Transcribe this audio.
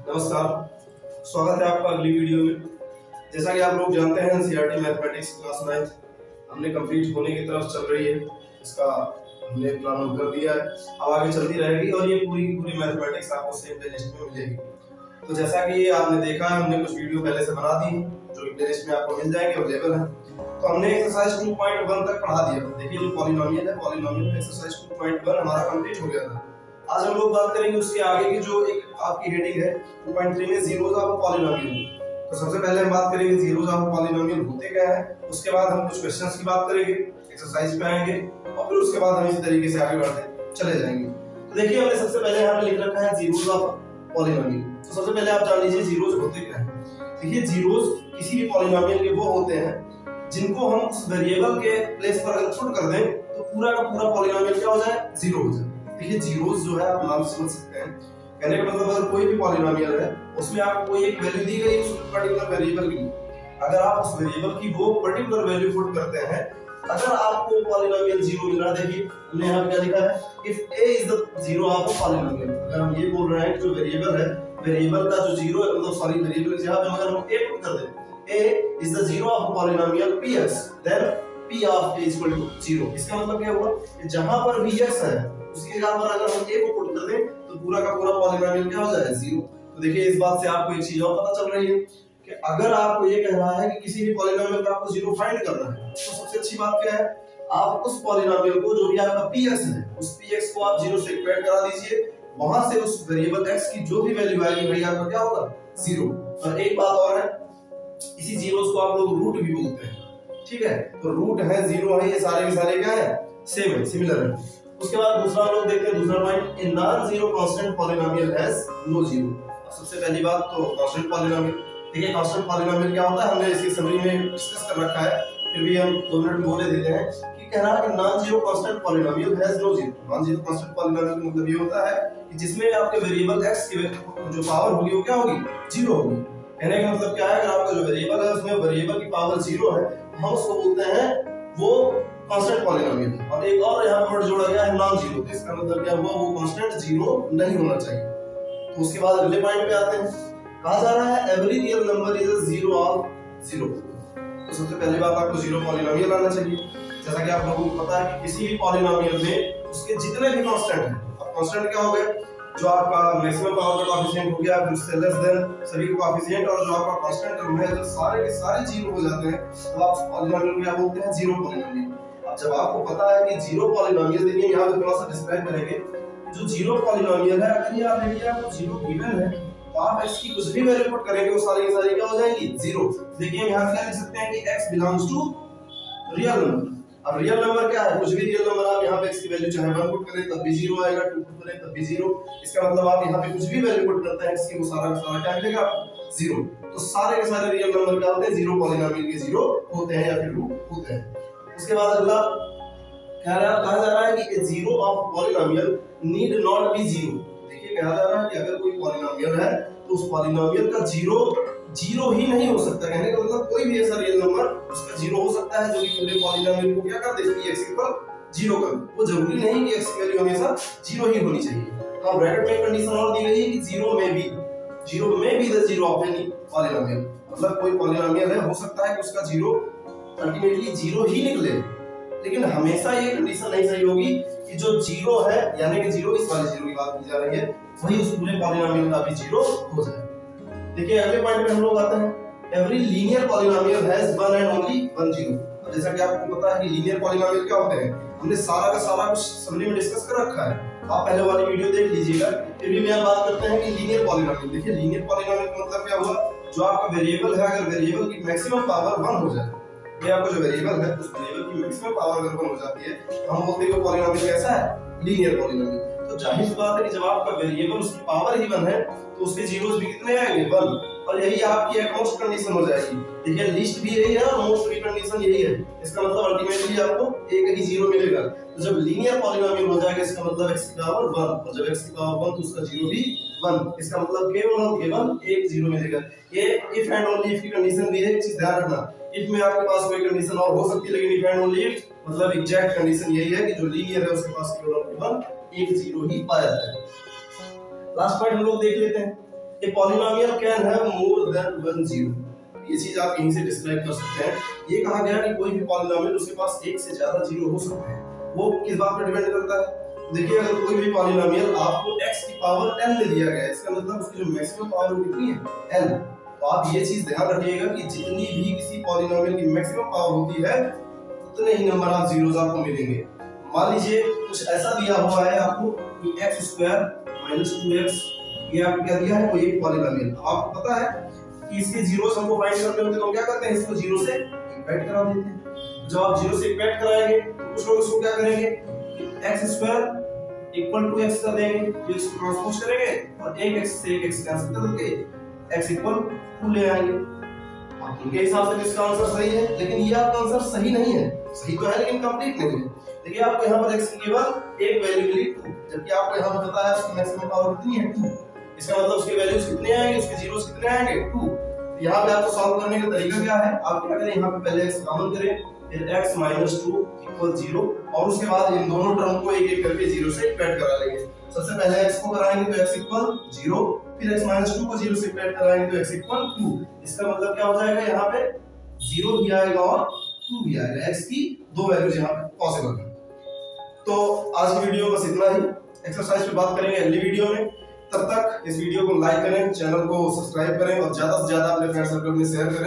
नमस्कार, स्वागत है आपका अगली वीडियो में। जैसा कि आप लोग जानते हैं एनसीईआरटी मैथमेटिक्स क्लास 9 हमने कंप्लीट होने की तरफ चल रही है। इसका हमने प्रारंभ कर दिया है, अब आगे चलती रहेगी और ये पूरी मैथमेटिक्स आपको सेम प्लेलिस्ट में मिलेगी। तो जैसा कि आपने देखा है, हमने कुछ वीडियो पहले से बना दी जो कि प्लेलिस्ट में आपको मिल जाएंगे, अवेलेबल है। तो हमने एक्सरसाइज 2.1 तक पढ़ा दिया। देखिए जो पॉलिनोमियल है, पॉलिनोमियल एक्सरसाइज 2.1 हमारा कंप्लीट हो गया था। आज हम लोग बात करेंगे उसके आगे की जो एक आपकी हेडिंग है 2.3 में जीरोस ऑफ पॉलिनोमियल। तो सबसे पहले हम बात करेंगे जीरोस ऑफ पॉलिनोमियल होते क्या है, उसके बाद हम कुछ क्वेश्चंस की बात करेंगे, एक्सरसाइज पे आएंगे और फिर उसके बाद हम इसी तरीके से आगे बढ़ते चले जाएंगे। तो देखिए हमने सबसे पहले यहाँ पे लिख रखा है जीरोस ऑफ पॉलिनोमियल। तो सबसे पहले आप जान लीजिए जीरोस होते क्या है। देखिए जीरोस किसी भी पॉलिनोमियल के वो होते हैं जिनको हम उस वेरिएबल के प्लेस पर अगर पुट कर दें तो पूरा का पूरा पॉलिनोमियल क्या हो जाए, जीरो हो जाए। देखिए जीरोस जो है आप नाम समझ सकते हैं, कहने का मतलब अगर कोई भी पॉलिनोमियल है उसमें आपको कोई एक वैल्यू दी गई उस पर्टिकुलर वेरिएबल की, अगर आप उस वेरिएबल की वो पर्टिकुलर वैल्यू पुट करते हैं, अगर आपको पॉलिनोमियल जीरो मिल रहा है। देखिए हमने यहाँ क्या लिखा है, if a is the zero of a polynomial. अगर हम ये बोल रहे हैं कि जो वेरिएबल है, वेरिएबल का जो जीरो है, मतलब सॉरी वेरिएबल की जगह पे अगर हम a पुट कर दें, a is the zero of a polynomial px, then p of a equal to 0। इसका मतलब क्या हुआ कि जहां पर vx है उसकी जगह पर अगर हम a को पुट कर दें तो पूरा का पूरा पॉलिनोमियल क्या हो जाएगा, 0। तो देखिए इस बात से आपको एक चीज और पता चल रही है कि अगर आपको ये कह रहा है कि किसी भी पॉलिनोमियल का आपको जीरो फाइंड करना है, तो सबसे अच्छी बात क्या है, आप उस पॉलिनोमियल को जो भी आपका px है, उस px को आप 0 से इक्वेट करा दीजिए, वहां से उस वेरिएबल x की जो भी वैल्यू आएगी वही आपका क्या होगा, 0। और एक बात और है, इसी जीरोस को आप लोग रूट भी बोलते हैं, ठीक है। तो रूट है, जीरो है, ये सारे के सारे क्या है, सेम है, सिमिलर है। उसके बाद दूसरा हम लोग देखते हैं, दूसरा point, a non zero constant polynomial has no zero. सबसे पहली बात तो कांस्टेंट पॉलिनोमियल। देखिए कांस्टेंट पॉलिनोमियल क्या होता है, हमने इसकी समरी में डिस्कस कर रखा है, फिर भी हम 2 मिनट बोले देते हैं कि कह रहा है कि non zero constant polynomial has no zero. Non zero constant polynomial का मतलब ये होता है कि जिसमें आपके वेरिएबल x की जो पावर होगी वो क्या होगी, 0 होगी। कहने का मतलब क्या है, अगर आपका जो वेरिएबल है उसमें वेरिएबल की पावर 0 है, हम उसको बोलते हैं वो कांस्टेंट पॉलिनोमियल। और एक और यहाँ पर जोड़ा गया है नॉन जीरो, इसका मतलब क्या हुआ, वो कांस्टेंट 0 नहीं होना चाहिए। तो उसके बाद अगले पॉइंट पे आते हैं, कहा जा रहा है every real number is a zero of 0। तो सबसे पहली बात आपको जीरो पॉलिनोमियल आना चाहिए। जैसा कि आप लोगों को पता है कि किसी भी पॉलिनोमियल में उसके जितने भी कांस्टेंट हैं, अब कांस्टेंट क्या हो गए, जो आपका मैक्सिमम पावर का कोएफिशिएंट हो गया, फिर उससे लेस देन सभी के कोएफिशिएंट, और जो आपका कांस्टेंट टर्म है, जो सारे के सारे जीरो हो जाते हैं, तो आप पॉलिनोमियल को क्या बोलते हैं, जीरो पॉलिनोमियल। अब जब आपको पता है कि जीरो पॉलिनोमियल, देखिए यहाँ पे थोड़ा सा डिस्क्राइब करेंगे, जो जीरो पॉलिनोमियल है, अगर ये आप देखिए आपको जीरो गिवन है तो आप x की कुछ भी वैल्यू पुट करेंगे वो सारी की सारी क्या हो जाएगी, 0। देखिए हम यहाँ क्या लिख सकते हैं कि x belongs to real number. अब रियल नंबर क्या है, कुछ भी रियल नंबर आप यहाँ पे x की वैल्यू चाहे 1 पुट करें तब भी 0 आएगा, 2 पुट करें तब भी 0। इसका मतलब आप यहाँ पे कुछ भी वैल्यू पुट करते हैं x की, वो सारा का सारा क्या मिलेगा, 0। तो सारे के सारे रियल नंबर क्या होते हैं, जीरो पॉलिनोमियल के 0 होते हैं या फिर रूट होते हैं। उसके बाद अगला कहा जा रहा है कि a zero of polynomial need not be 0। देखिए कहा जा रहा है कि अगर कोई पॉलिनोमियल है तो उस पॉलिनोमियल का जीरो ही नहीं हो सकता। कहने का मतलब कोई भी ऐसा रियल नंबर उसका 0 हो सकता है जो कि पूरे पॉलिनोमियल को क्या कर दे, x इक्वल 0 कर। वो जरूरी नहीं कि x की वैल्यू हमेशा 0 ही होनी चाहिए। तो ब्रैकेट में कंडीशन और दी गई है कि 0 में भी the zero of any polynomial. मतलब कोई पॉलिनोमियल है, हो सकता है कि उसका 0 अल्टीमेटली 0 ही निकले, लेकिन हमेशा ये कंडीशन नहीं सही होगी कि जो 0 है, यानी कि 0 इस वाले 0 की बात की जा रही है, वही उस पूरे पॉलिनोमियल का भी 0 हो जाए। देखिए अगले पॉइंट पे हम लोग आते हैं, every linear polynomial has one and only one zero. जैसा कि आपको पता है कि लीनियर पॉलिनोमियल क्या होते हैं, हमने सारा का सारा कुछ समरी में डिस्कस कर रखा है, आप पहले वाली वीडियो देख लीजिएगा। फिर भी मैं बात करते हैं कि लीनियर पॉलिनोमियल। देखिए लीनियर पॉलिनोमियल का मतलब क्या हुआ, जो आपका वेरिएबल है, अगर वेरिएबल की मैक्सिमम पावर 1 हो जाए, ये आपका जो वेरिएबल है उस वेरिएबल की मैक्सिमम पावर अगर 1 हो जाती है तो हम बोलते हैं कि पॉलिनोमियल कैसा है, लीनियर पॉलिनोमियल। तो जाहिर सी बात है कि जब आपका वेरिएबल उसकी पावर ही 1 है तो उसके जीरोस भी कितने आएंगे, 1। और यही आपकी एक मोस्ट कंडीशन हो जाएगी। देखिए लिस्ट भी यही है और मोस्ट भी कंडीशन यही है। इसका मतलब अल्टीमेटली आपको एक ही 0 मिलेगा। तो जब लीनियर पॉलिनोमियल हो जाएगा इसका मतलब x की पावर 1, और जब x की पावर 1 तो उसका 0 भी 1। इसका मतलब केवल एक 0 मिलेगा। ये इफ एंड ओनली इफ की कंडीशन भी है, एक चीज ध्यान रखना, इफ में आपके पास कोई कंडीशन और हो सकती है, लेकिन इफ एंड ओनली इफ मतलब एग्जैक्ट कंडीशन यही है कि जो लीनियर है उसके पास केवल एक 0 ही पाया जाएगा। लास्ट पॉइंट हम लोग देख लेते हैं, a polynomial can have more than one zero, ये चीज आप यहीं से डिस्क्राइब कर सकते हैं। ये कहा गया कि कोई भी पॉलिनोमियल उसके पास एक से ज्यादा जीरो हो सकते हैं। वो किस बात पर डिपेंड करता है? देखिए अगर कोई भी पॉलिनोमियल आपको x की पावर n में दिया गया है, इसका मतलब उसकी जो मैक्सिमम पावर कितनी है, n। तो आप ये चीज ध्यान रखिएगा कि जितनी भी किसी पॉलिनोमियल की मैक्सिमम पावर होती है उतने ही नंबर ऑफ जीरोस आपको मिलेंगे। मान लीजिए कुछ ऐसा दिया हुआ है आपको कि x² - 2x, ये आपको क्या दिया है, कोई एक पॉलिनोमियल। आपको पता है कि इसके जीरोस हमको फाइंड करने होते हैं, तो हम क्या करते हैं, इसको जीरो से इक्वेट करा देते हैं। जब आप जीरो से इक्वेट कराएंगे तो कुछ लोग इसको क्या करेंगे, x² = x कर देंगे, फिर इसको ट्रांसपोज करेंगे और एक x से एक x कैंसिल करके x = 2 ले आएंगे। अब इनके हिसाब से इसका आंसर सही है, लेकिन ये आपका आंसर सही नहीं है। सही तो है लेकिन कंप्लीट नहीं है। देखिए आपको यहाँ पर x की केवल एक वैल्यू मिली 2, जबकि आपको यहाँ पर बताया उसकी मैक्सिमम पावर कितनी है, 2। इसका मतलब उसके वैल्यूज कितने आएंगे, उसके जीरोस कितने आएंगे, 2। यहाँ पे आपको सॉल्व करने का तरीका क्या है, आप क्या करें, यहाँ पे पहले x कॉमन करें, फिर x - 2 = 0 और उसके बाद इन दोनों टर्म को एक एक करके 0 से इक्वेट करा लेंगे। सबसे पहले x को कराएंगे तो x = 0, फिर x - 2 को 0 से इक्वेट कराएंगे तो x = 2। इसका मतलब क्या हो जाएगा, यहाँ पे 0 भी आएगा और 2 भी आएगा। x की दो वैल्यूज यहाँ पे पॉसिबल है। तो आज की वीडियो बस इतना ही। एक्सरसाइज पे बात करेंगे अगली वीडियो में। तब तक इस वीडियो को लाइक करें, चैनल को सब्सक्राइब करें और ज्यादा से ज्यादा अपने फ्रेंड सर्कल में शेयर करें।